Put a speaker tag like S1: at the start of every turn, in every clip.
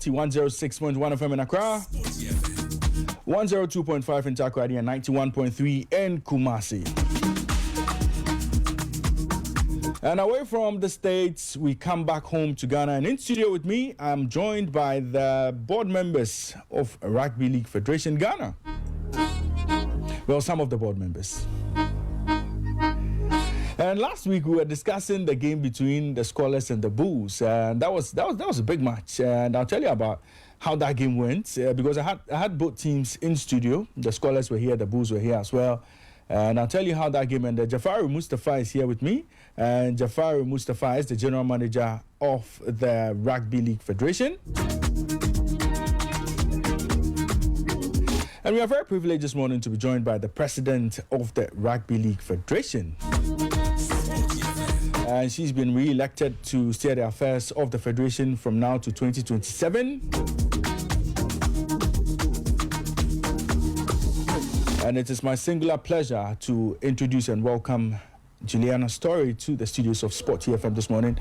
S1: Sporty 106.1 FM in Accra, 102.5 in Takoradi, and 91.3 in Kumasi. And away from the States, we come back home to Ghana. And in studio with me, I'm joined by the board members of Rugby League Federation Ghana. Well, some of the board members. And last week we were discussing the game between the Squallers and the Bulls, and that was a big match. And I'll tell you about how that game went because I had both teams in studio. The Squallers were here, the Bulls were here as well. And I'll tell you how that game ended. Jafaru Mustafa is here with me, and Jafaru Mustafa is the general manager of the Rugby League Federation. And we are very privileged this morning to be joined by the president of the Rugby League Federation. And she's been re-elected to steer the affairs of the Federation from now to 2027. And it is my singular pleasure to introduce and welcome Juliana Storey to the studios of Sport TFM this morning.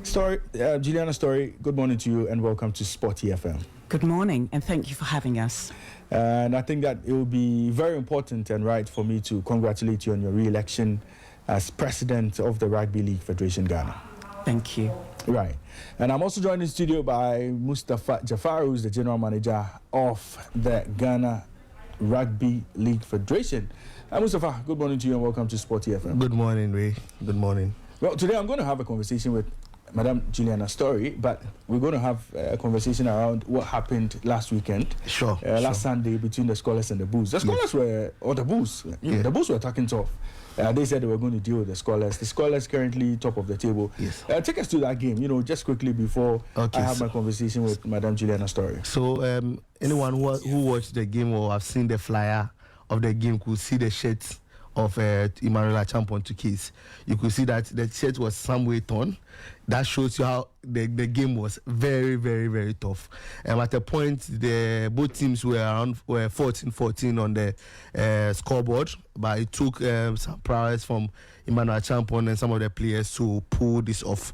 S1: Juliana Storey, good morning to you and welcome to Sport TFM.
S2: Good morning and thank you for having us.
S1: And I think that it will be very important and right for me to congratulate you on your re-election as president of the Rugby League Federation Ghana.
S2: Thank you.
S1: Right. And I'm also joined in studio by Mustafa Jafaru, who's the general manager of the Ghana Rugby League Federation. Mustafa, good morning to you and welcome to Sport TFM.
S3: Good morning, Ray. Good morning.
S1: Well, today I'm going to have a conversation with Madam Juliana Storey, but we're going to have a conversation around what happened last weekend. Last Sunday between the Squallers and the Bulls. The Squallers the Bulls. The Bulls were attacking tough. They said they were going to deal with the Squallers. The Squallers currently top of the table.
S3: Yes.
S1: Take us to that game, just quickly before I have my conversation with Madam Juliana Storey.
S3: So, anyone who watched the game or have seen the flyer of the game could see the shirts of Emmanuel Achampong to case. You could see that the shirt was some way torn. That shows you how the game was very, very, very tough. At a point, both teams were around 14-14 on the scoreboard, but it took some prowess from Emmanuel Achampong and some of the players to pull this off.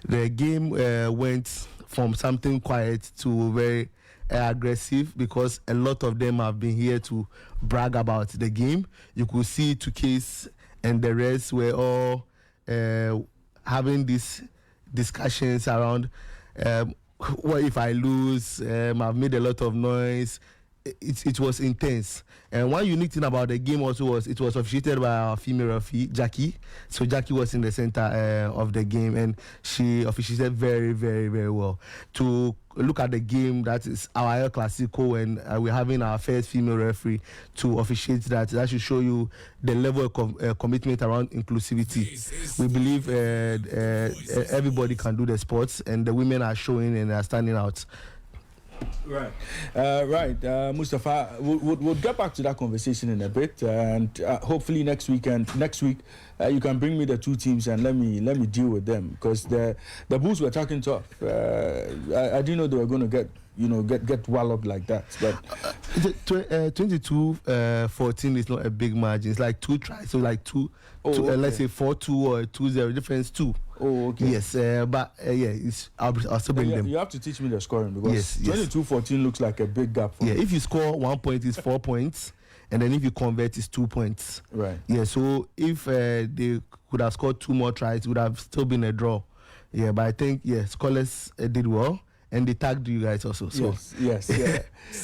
S3: The game went from something quiet to very aggressive because a lot of them have been here to brag about the game. You could see Tukes and the rest were all having these discussions around what if I lose? I've made a lot of noise. It was intense. And one unique thing about the game also was it was officiated by our female referee, Jackie. So Jackie was in the center of the game and she officiated very, very, very well. To look at the game, that is our El Clasico, and we're having our first female referee to officiate that. That should show you the level of commitment around inclusivity. We believe everybody can do the sports, and the women are showing and are standing out.
S1: Right. Mustafa, we'll get back to that conversation in a bit, and hopefully next week you can bring me the two teams and let me deal with them because the Bulls were talking tough. I didn't know they were going to get walloped like that. But
S3: 22-14 is not a big margin. It's like two tries, so like let's say 4-2 or 2-0 difference 2.
S1: Oh, okay.
S3: Yes, but I'll still bring them.
S1: You have to teach me the scoring because 22-14 looks like a big gap for me.
S3: If you score 1 point, it's 4 points, and then if you convert, it's 2 points.
S1: Right.
S3: Yeah. So if they could have scored 2 more tries, it would have still been a draw. Yeah, but I think Scholars did well. And they tagged you guys also. So.
S1: Yes.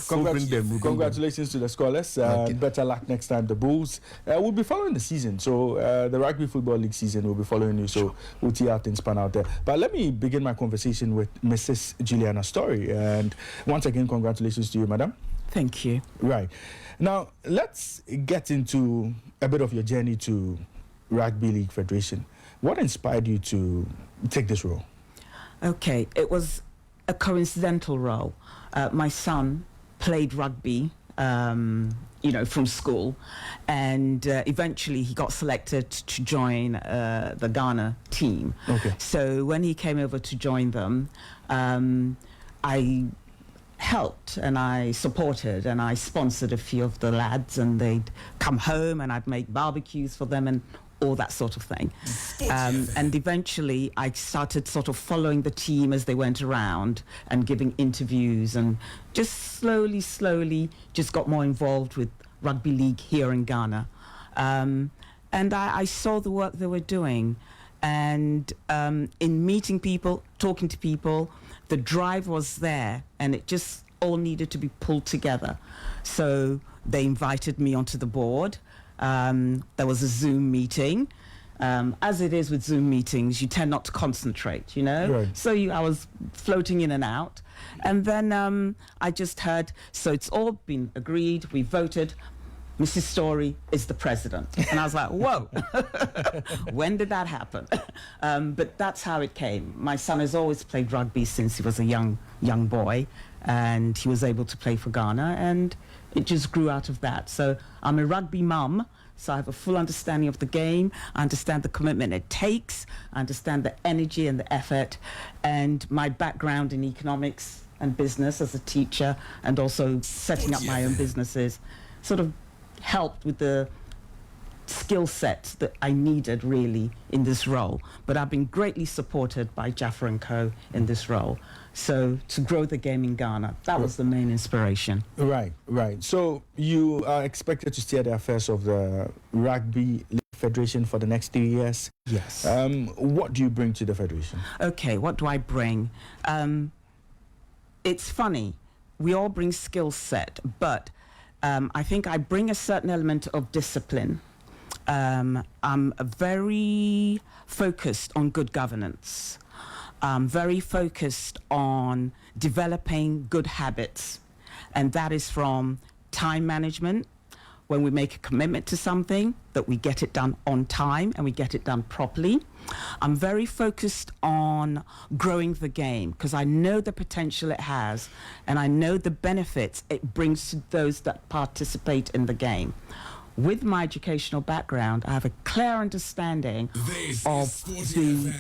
S1: Congratulations to the Scholars. Better luck next time. The Bulls will be following the season. So the Rugby Football League season will be following you. So we'll see how things pan out there. But let me begin my conversation with Mrs. Juliana Storey. And once again, congratulations to you, madam.
S2: Thank you.
S1: Right. Now, let's get into a bit of your journey to Rugby League Federation. What inspired you to take this role?
S2: Okay, it was a coincidental role. My son played rugby, from school, and eventually he got selected to join the Ghana team.
S1: Okay.
S2: So when he came over to join them, I helped and I supported and I sponsored a few of the lads, and they'd come home and I'd make barbecues for them and all that sort of thing. And eventually I started sort of following the team as they went around and giving interviews, and just slowly just got more involved with rugby league here in Ghana. And I saw the work they were doing, and in meeting people, talking to people, the drive was there, and it just all needed to be pulled together. So they invited me onto the board. There was a Zoom meeting. As it is with Zoom meetings, you tend not to concentrate, you know?
S1: Right.
S2: So I was floating in and out. And then I just heard, so it's all been agreed, we voted, Mrs. Storey is the president. And I was like, whoa, when did that happen? But that's how it came. My son has always played rugby since he was a young boy, and he was able to play for Ghana, and it just grew out of that. So I'm a rugby mum, so I have a full understanding of the game. I understand the commitment it takes. I understand the energy and the effort, and my background in economics and business as a teacher, and also setting up my own businesses, sort of helped with the skill set that I needed really in this role. But I've been greatly supported by Jaffa & Co. in this role. So to grow the game in Ghana, that was the main inspiration.
S1: Right. So you are expected to steer the affairs of the Rugby League Federation for the next 3 years.
S2: Yes.
S1: What do you bring to the federation?
S2: Okay, what do I bring? It's funny, we all bring skill set, but I think I bring a certain element of discipline. I'm very focused on good governance. I'm very focused on developing good habits, and that is from time management. When we make a commitment to something, that we get it done on time and we get it done properly. I'm very focused on growing the game because I know the potential it has, and I know the benefits it brings to those that participate in the game. With my educational background, I have a clear understanding of the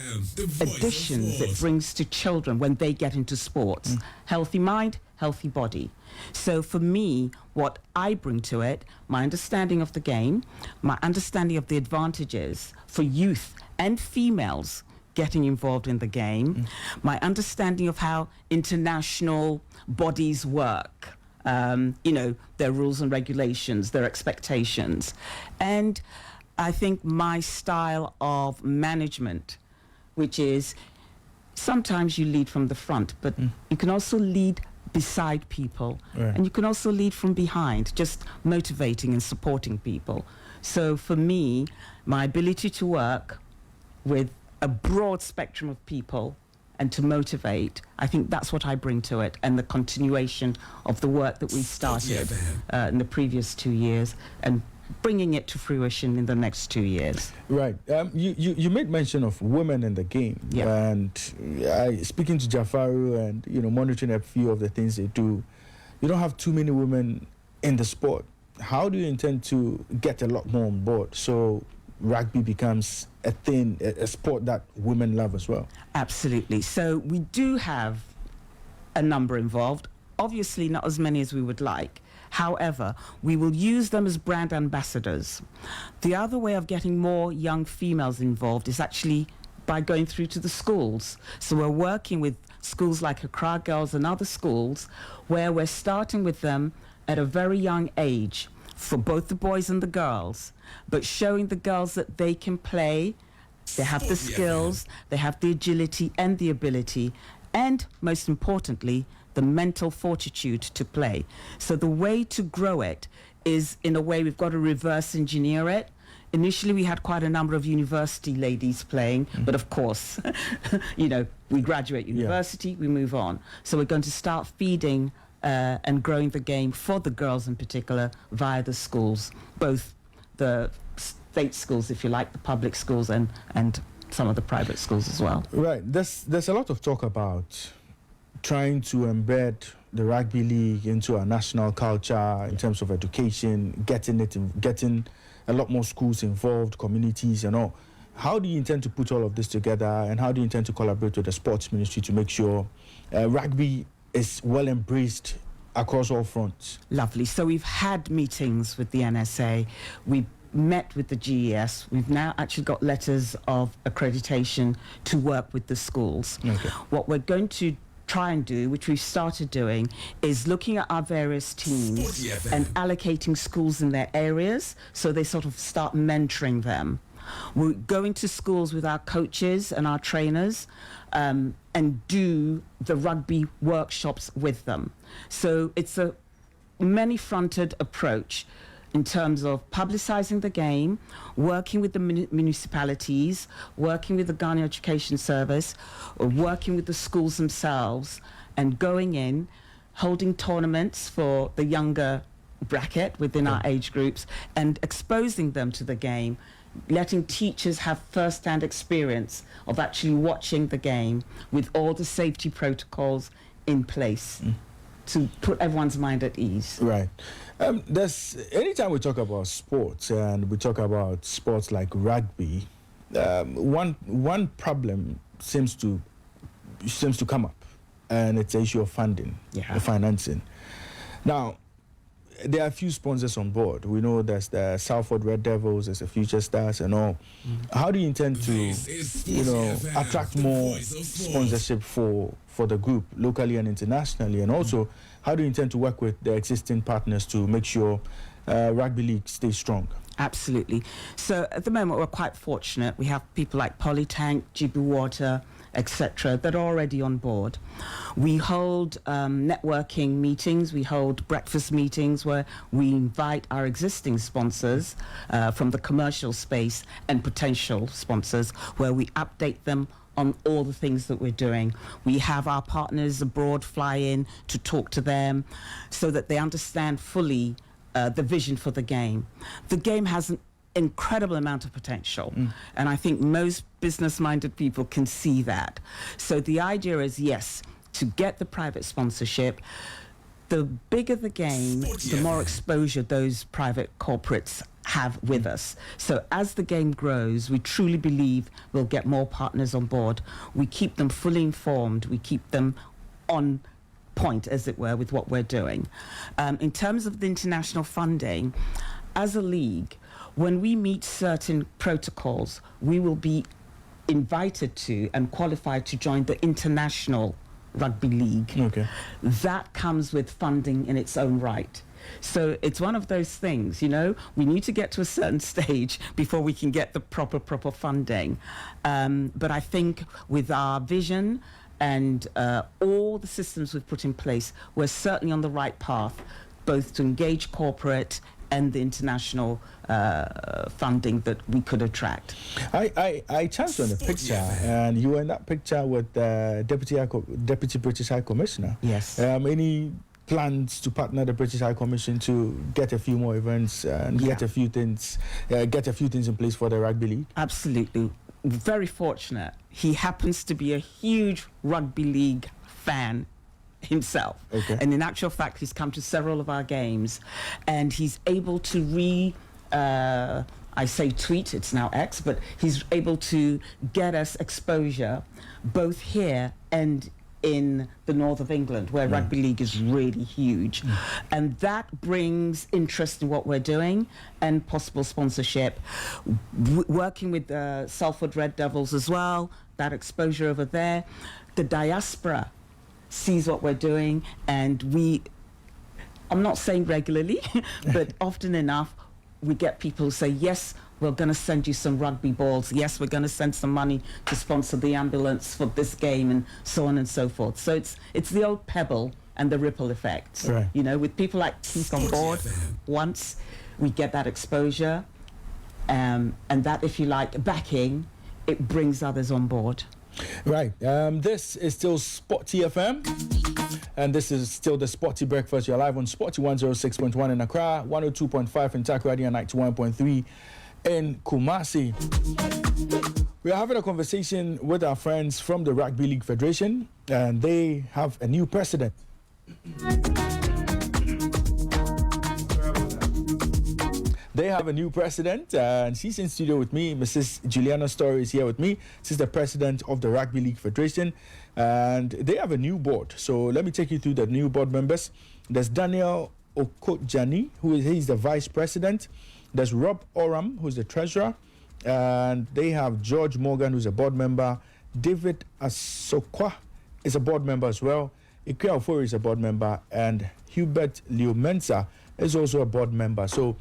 S2: additions it brings to children when they get into sports. Healthy mind, healthy body. So for me, what I bring to it, my understanding of the game, my understanding of the advantages for youth and females getting involved in the game, my understanding of how international bodies work, their rules and regulations, their expectations. And I think my style of management, which is sometimes you lead from the front, but you can also lead beside people.
S1: Right.
S2: And you can also lead from behind, just motivating and supporting people. So for me, my ability to work with a broad spectrum of people and to motivate, I think that's what I bring to it, and the continuation of the work that we started in the previous 2 years and bringing it to fruition in the next 2 years.
S1: Right. You made mention of women in the game.
S2: Yeah.
S1: And speaking to Jafaru and, monitoring a few of the things they do, you don't have too many women in the sport. How do you intend to get a lot more on board so rugby becomes a thing, a sport that women love as well?
S2: Absolutely. So we do have a number involved. Obviously not as many as we would like. However, we will use them as brand ambassadors. The other way of getting more young females involved is actually by going through to the schools. So we're working with schools like Accra Girls and other schools where we're starting with them at a very young age for both the boys and the girls, but showing the girls that they can play, they have the skills, they have the agility and the ability, and most importantly, the mental fortitude to play. So the way to grow it is, in a way, we've got to reverse engineer it. Initially, we had quite a number of university ladies playing, but of course, we graduate university, we move on. So we're going to start feeding and growing the game for the girls in particular via the schools, both the state schools, if you like, the public schools, and some of the private schools as well.
S1: Right. There's a lot of talk about trying to embed the rugby league into our national culture in terms of education, getting a lot more schools involved, communities and all. How do you intend to put all of this together, and how do you intend to collaborate with the sports ministry to make sure rugby is well embraced across all fronts?
S2: Lovely. So we've had meetings with the NSA. We met with the GES. We've now actually got letters of accreditation to work with the schools.
S1: Okay.
S2: What we're going to try and do, which we've started doing, is looking at our various teams and allocating schools in their areas so they sort of start mentoring them. We're going to schools with our coaches and our trainers and do the rugby workshops with them. So it's a many-fronted approach in terms of publicising the game, working with the municipalities, working with the Ghana Education Service, or working with the schools themselves, and going in, holding tournaments for the younger bracket within our age groups, and exposing them to the game, letting teachers have first-hand experience of actually watching the game with all the safety protocols in place to put everyone's mind at ease.
S1: Right. Anytime we talk about sports and we talk about sports like rugby, one problem seems to come up, and it's the issue of funding, financing. Now, there are a few sponsors on board. We know there's the Salford Red Devils, there's the Future Stars and all. How do you intend to, attract more sponsorship for the group locally and internationally? And also, how do you intend to work with the existing partners to make sure Rugby League stays strong?
S2: Absolutely. So at the moment, we're quite fortunate. We have people like Polytank, GB Water, etc., that are already on board. We hold networking meetings, we hold breakfast meetings where we invite our existing sponsors from the commercial space and potential sponsors, where we update them on all the things that we're doing. We have our partners abroad fly in to talk to them so that they understand fully the vision for the game. The game has an incredible amount of potential, and I think most business-minded people can see that. So the idea is, yes, to get the private sponsorship. The bigger the game, the more exposure those private corporates have with us. So as the game grows, we truly believe we'll get more partners on board. We keep them fully informed. We keep them on point, as it were, with what we're doing. In terms of the international funding, as a league, when we meet certain protocols, we will be invited to and qualified to join the International Rugby League.
S1: Okay.
S2: That comes with funding in its own right. So it's one of those things, we need to get to a certain stage before we can get the proper funding. But I think with our vision and all the systems we've put in place, we're certainly on the right path, both to engage corporate and the international funding that we could attract.
S1: I chanced on the picture, and you were in that picture with the Deputy British High Commissioner.
S2: Yes.
S1: Any plans to partner the British High Commission to get a few more events and get a few things in place for the Rugby League?
S2: Absolutely. Very fortunate. He happens to be a huge Rugby League fan himself.
S1: Okay.
S2: And in actual fact, he's come to several of our games, and he's able to I say tweet, it's now X, but he's able to get us exposure both here and in the north of England, where rugby league is really huge. And that brings interest in what we're doing and possible sponsorship. Working with the Salford Red Devils as well, that exposure over there. The diaspora sees what we're doing, and I'm not saying regularly, but often enough, we get people who say, yes, we're going to send you some rugby balls. Yes, we're going to send some money to sponsor the ambulance for this game, and so on and so forth. So it's the old pebble and the ripple effect.
S1: Right.
S2: With people like Keith on board, once we get that exposure, and that, if you like, backing, it brings others on board.
S1: Right. This is still Sporty FM, and this is still the Sporty Breakfast. You're live on Sporty 106.1 in Accra, 102.5 in Takoradi, and 91.3 in Kumasi. We are having a conversation with our friends from the Rugby League Federation, and they have a new president. They have a new president, and she's in studio with me. Mrs. Juliana Storey is here with me. She's the president of the Rugby League Federation, and they have a new board. So let me take you through the new board members. There's Daniel Okojani, he's the vice president. There's Rob Oram, who's the treasurer, and they have George Morgan, who's a board member. David Asokwa is a board member as well. Ikea Ofori is a board member, and Hubert Leomensa is also a board member. So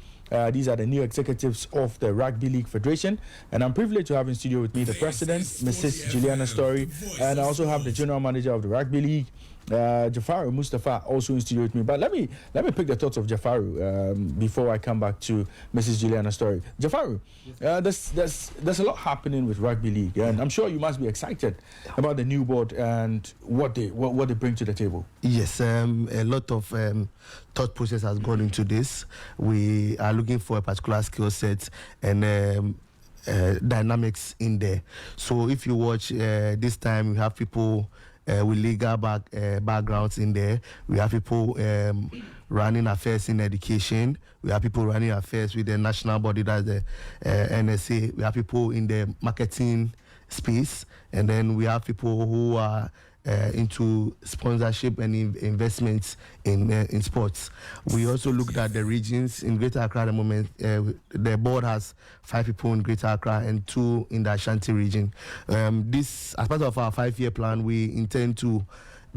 S1: these are the new executives of the Rugby League Federation, and I'm privileged to have in studio with me the president, Mrs. Juliana Storey, and I also have the general manager of the Rugby League, Jafaru Mustafa, also in studio with me. But let me pick the thoughts of Jafaru before I come back to Mrs. Juliana Storey. Jafaru, there's a lot happening with Rugby League, and I'm sure you must be excited about the new board and what they bring to the table.
S3: Yes, a lot of thought process has gone into this. We are looking for a particular skill set and dynamics in there. So if you watch this time, we have people with legal backgrounds in there. We have people running affairs in education. We have people running affairs with the national body, that's the NSA. We have people in the marketing space. And then we have people who are into sponsorship and investments in sports. We also looked at the regions in Greater Accra at the moment. The board has 5 people in Greater Accra and 2 in the Ashanti region. This, as part of our 5-year plan, we intend to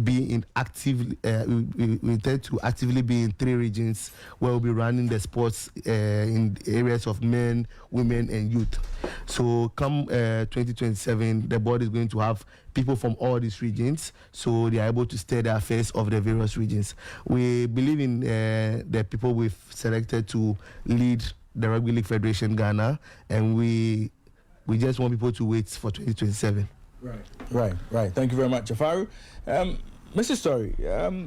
S3: be in actively we intend to actively be in 3 regions where we'll be running the sports in areas of men, women and youth. So come 2027, the board is going to have people from all these regions, so they are able to steer the affairs of the various regions. We believe in the people we've selected to lead the Rugby League Federation Ghana, and we just want people to wait for 2027.
S1: Right. Thank you very much, Jafaru. Mrs. Storey,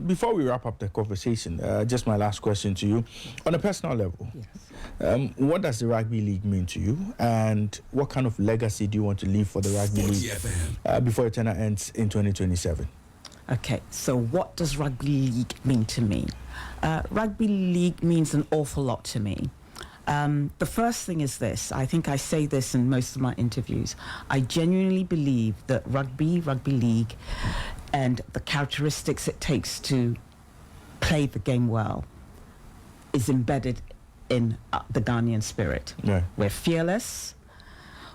S1: before we wrap up the conversation, just my last question to you. On a personal level, yes. What does the Rugby League mean to you, and what kind of legacy do you want to leave for the Rugby League before it ends in 2027?
S2: Okay, so what does Rugby League mean to me? Rugby League means an awful lot to me. The first thing is this. I think I say this in most of my interviews. I genuinely believe that rugby league, and the characteristics it takes to play the game well is embedded in the Ghanaian spirit.
S1: Yeah.
S2: We're fearless,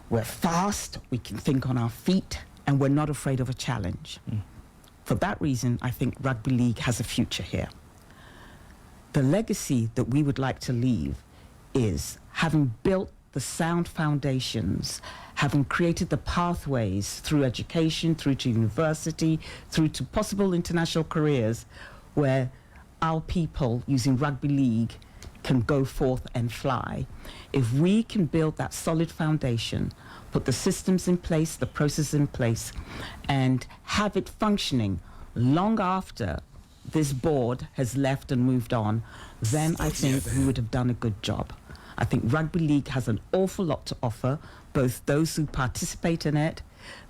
S2: we're fast, we can think on our feet, and we're not afraid of a challenge. For that reason, I think rugby league has a future here. The legacy that we would like to leave is, having built the sound foundations, having created the pathways through education, through to university, through to possible international careers, where our people using rugby league can go forth and fly. If we can build that solid foundation, put the systems in place, the process in place, and have it functioning long after this board has left and moved on, then I think we would have done a good job. I think rugby league has an awful lot to offer, both those who participate in it,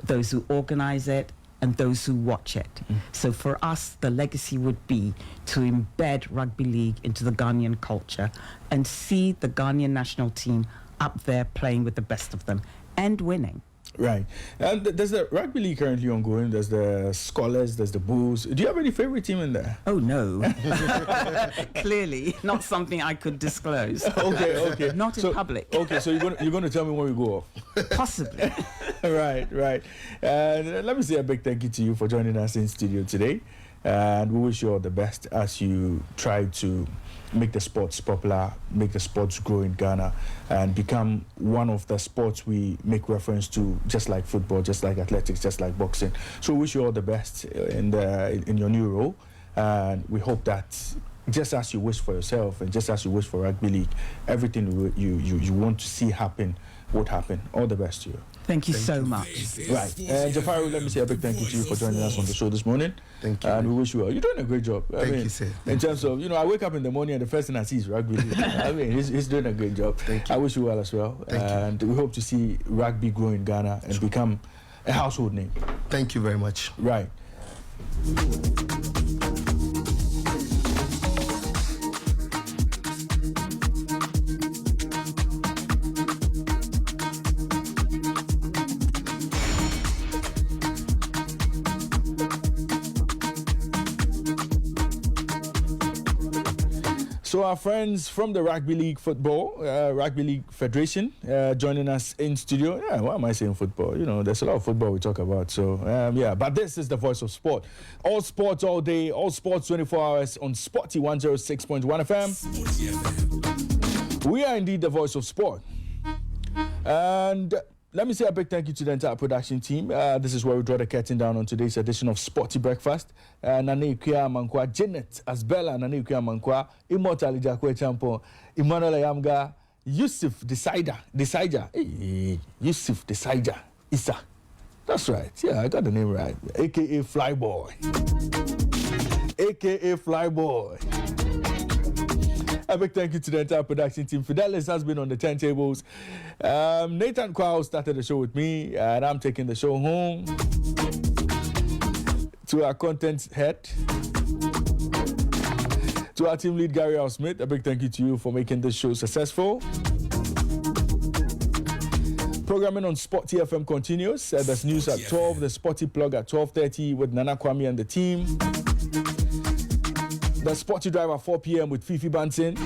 S2: those who organize it, and those who watch it. So for us, the legacy would be to embed rugby league into the Ghanaian culture and see the Ghanaian national team up there playing with the best of them and winning.
S1: Right. And there's the Rugby League currently ongoing. There's the Scholars, there's the Bulls. Do you have any favorite team in there?
S2: Oh, no. Clearly, not something I could disclose.
S1: Okay.
S2: Not in public.
S1: Okay, so you're going to tell me when we go off?
S2: Possibly.
S1: Right. And let me say a big thank you to you for joining us in studio today. And we wish you all the best as you try to make the sports popular, make the sports grow in Ghana, and become one of the sports we make reference to, just like football, just like athletics, just like boxing. So we wish you all the best in your new role, and we hope that just as you wish for yourself and just as you wish for Rugby League, everything you want to see happen would happen. All the best to you.
S2: Thank you so much.
S1: Right. Jafaru, let me say a big thank you to you for joining us on the show this morning.
S3: Thank you.
S1: And we wish you well. You're doing a great job.
S3: Thank you, sir.
S1: In terms of, I wake up in the morning and the first thing I see is Rugby League. He's doing a great job.
S3: Thank you.
S1: I wish you well as well.
S3: Thank
S1: you. We hope to see rugby grow in Ghana and become a household name.
S3: Thank you very much.
S1: Right. So our friends from the Rugby League Rugby League Federation joining us in studio. Yeah, why am I saying football? You know, there's a lot of football we talk about. So, yeah, but this is the voice of sport. All sports all day, all sports 24 hours on Sporty 106.1 FM. We are indeed the voice of sport. And let me say a big thank you to the entire production team. This is where we draw the curtain down on today's edition of Sporty Breakfast. Nane Ikuya Mankwa, Janet Asbella, Nane Ikuya Mankwa, Immortal Ijakwe Champo, Emmanuel Ayamga, Yusuf Decider, Yusuf Decider, Issa. That's right. Yeah, I got the name right. AKA Flyboy. AKA Flyboy. A big thank you to the entire production team. Fidelis has been on the turntables. Nathan Kwao started the show with me, and I'm taking the show home. To our content head, to our team lead, Gary Al Smith, a big thank you to you for making this show successful. Programming on Sporty FM continues. There's news at 12, the Sporty Plug at 12:30 with Nana Kwame and the team. The Sporty Drive at 4 p.m. with Fifi Banton.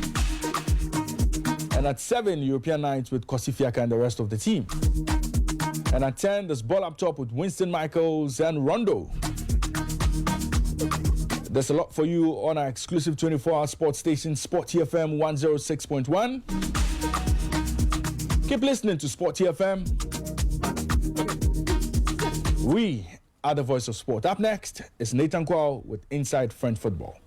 S1: And at 7, European Nights with Kosi Fiaka and the rest of the team. And at 10, there's Ball Up Top with Winston Michaels and Rondo. There's a lot for you on our exclusive 24-hour sports station, Sporty FM 106.1. Keep listening to Sporty FM. We are the voice of sport. Up next is Nathan Kwao with Inside French Football.